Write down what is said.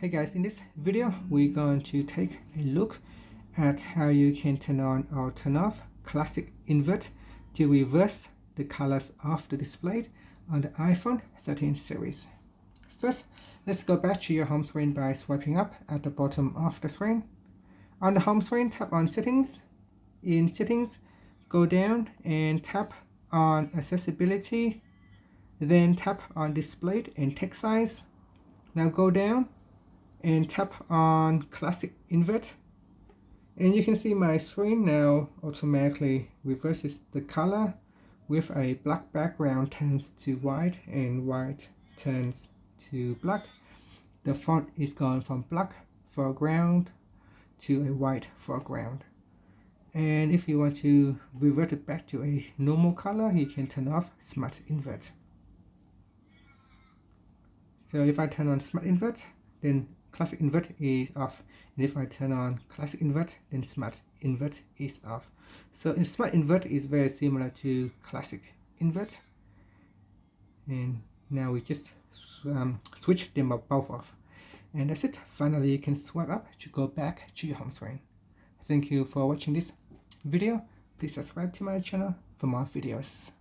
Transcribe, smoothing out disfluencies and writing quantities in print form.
Hey guys, in this video we're going to take a look at how you can turn on or turn off classic invert to reverse the colors of the display on the iPhone 13 series. First, let's go back to your home screen by swiping up at the bottom of the screen. On the home screen, tap on Settings. In Settings, go down and tap on Accessibility, then tap on Display and Text Size. Now go down and tap on Classic Invert, and you can see my screen now automatically reverses the color with a black background turns to white and white turns to black. The font is gone from black foreground to a white foreground. And if you want to revert it back to a normal color, you can turn off Smart Invert. So if I turn on Smart Invert, then Classic Invert is off, and if I turn on Classic Invert, then Smart Invert is off. So in Smart Invert is very similar to Classic Invert, and now we just switch them both off, and that's it. Finally, you can swipe up to go back to your home screen. Thank you for watching this video. Please subscribe to my channel for more videos.